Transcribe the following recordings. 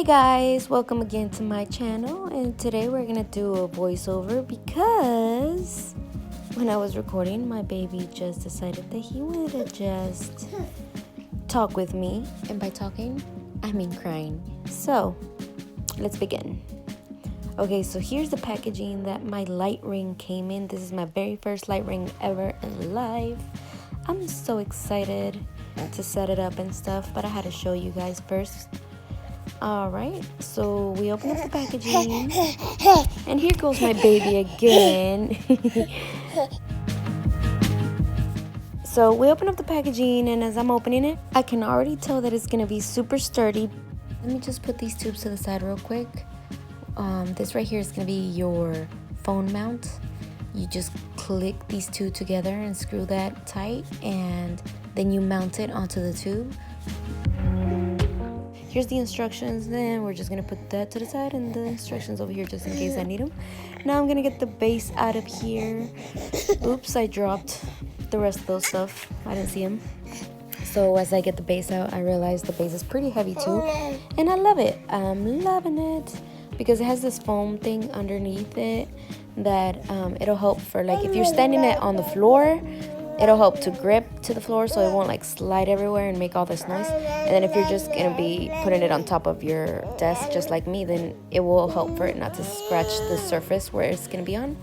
Hi guys, welcome again to my channel, and today we're gonna do a voiceover because when I was recording, my baby just decided that he wanted to just talk with me, and by talking I mean crying. So let's begin. Okay, so here's the packaging that my light ring came in. This is my very first light ring ever in life. I'm so excited to set it up and stuff, but I had to show you guys first. Alright, so we open up the packaging, and here goes my baby again. So we open up the packaging, and as I'm opening it, I can already tell that it's going to be super sturdy. Let me just put these tubes to the side real quick. This right here is going to be your phone mount. You just click these two together and screw that tight, and then you mount it onto the tube. Here's the instructions. Then we're just gonna put that to the side, and the instructions over here just in case I need them. Now I'm gonna get the base out of here. Oops, I dropped the rest of those stuff. I didn't see them. So as I get the base out, I realize the base is pretty heavy too, and I love it. I'm loving it because it has this foam thing underneath it that it'll help for, like, if you're standing it on the floor, it'll help to grip to the floor so it won't like slide everywhere and make all this noise. And then if you're just gonna be putting it on top of your desk just like me, then it will help for it not to scratch the surface where it's gonna be on.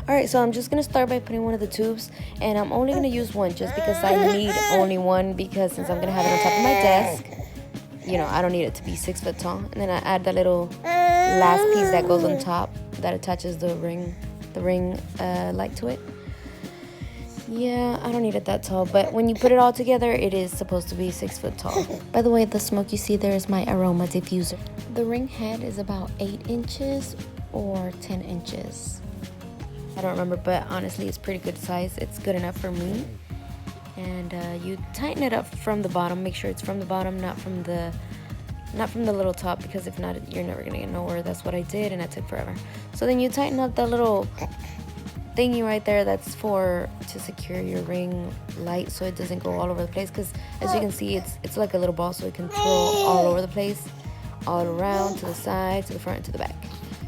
Alright, so I'm just gonna start by putting one of the tubes, and I'm only gonna use one just because I need only one, because since I'm gonna have it on top of my desk, you know, I don't need it to be 6 foot tall. And then I add that little last piece that goes on top that attaches the ring light to it. Yeah, I don't need it that tall, but when you put it all together, it is supposed to be 6 foot tall. By the way, the smoke you see there is my aroma diffuser. The ring head is about 8 inches or 10 inches. I don't remember, but honestly, it's pretty good size. It's good enough for me. And you tighten it up from the bottom. Make sure it's from the bottom, not from the little top, because if not, you're never gonna get nowhere. That's what I did, and that took forever. So then you tighten up that little thingy right there, that's to secure your ring light so it doesn't go all over the place, because as you can see, it's like a little ball, so it can throw all over the place, all around, to the side, to the front, to the back.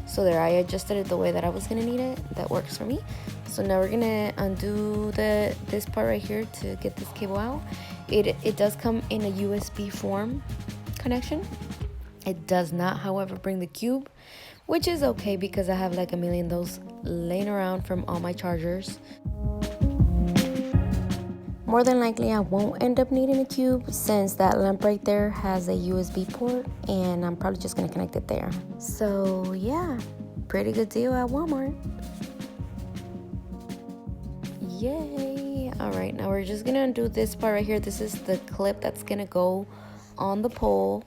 So there, I adjusted it the way that I was gonna need it. That works for me. So now we're gonna undo this part right here to get this cable out. It does come in a USB form connection. It does not, however, bring the cube, which is okay because I have like a million of those laying around from all my chargers. More than likely, I won't end up needing a cube since that lamp right there has a USB port, and I'm probably just gonna connect it there. So yeah, pretty good deal at Walmart. Yay! All right, now we're just gonna undo this part right here. This is the clip that's gonna go on the pole,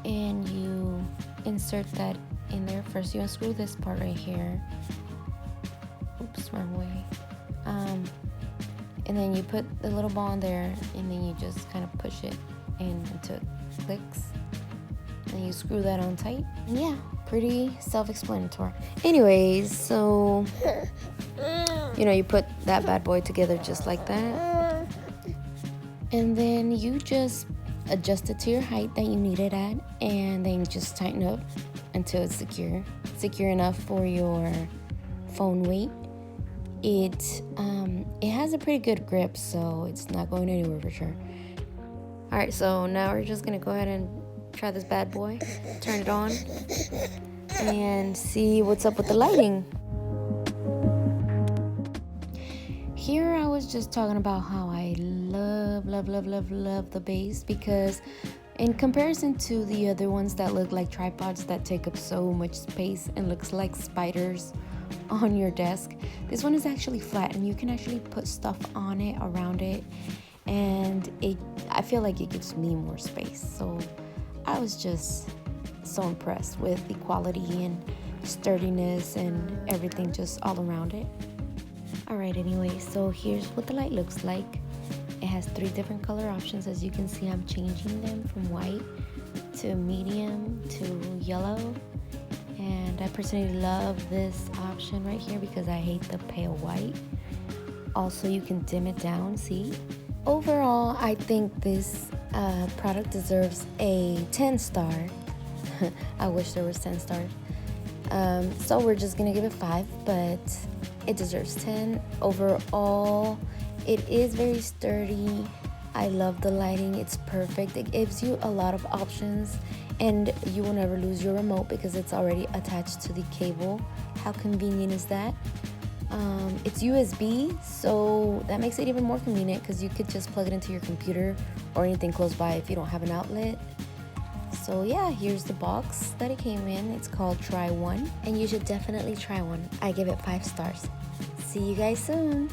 and you insert that in there. First you unscrew this part right here. Oops, wrong way. And then you put the little ball in there, and then you just kind of push it in until it clicks, and you screw that on tight. And yeah, pretty self-explanatory. Anyways, so you know, you put that bad boy together just like that, and then you just adjust it to your height that you need it at, and then you just tighten up until it's secure enough for your phone weight. It has a pretty good grip, so it's not going anywhere for sure. All right, so now we're just gonna go ahead and try this bad boy, turn it on, and see what's up with the lighting. Here I was just talking about how I love the base, because in comparison to the other ones that look like tripods that take up so much space and looks like spiders on your desk, this one is actually flat, and you can actually put stuff on it, around it, and I feel like it gives me more space. So I was just so impressed with the quality and sturdiness and everything just all around it. Alright, anyway, so here's what the light looks like. It has 3 different color options. As you can see, I'm changing them from white to medium to yellow. And I personally love this option right here because I hate the pale white. Also, you can dim it down, see? Overall, I think this product deserves a 10 star I wish there was 10 stars. So we're just gonna give it 5, but it deserves 10. Overall, it is very sturdy. I love the lighting, it's perfect. It gives you a lot of options, and you will never lose your remote because it's already attached to the cable. How convenient is that? It's USB, so that makes it even more convenient because you could just plug it into your computer or anything close by if you don't have an outlet. So yeah, here's the box that it came in. It's called Try One, and you should definitely try one. I give it 5 stars. See you guys soon.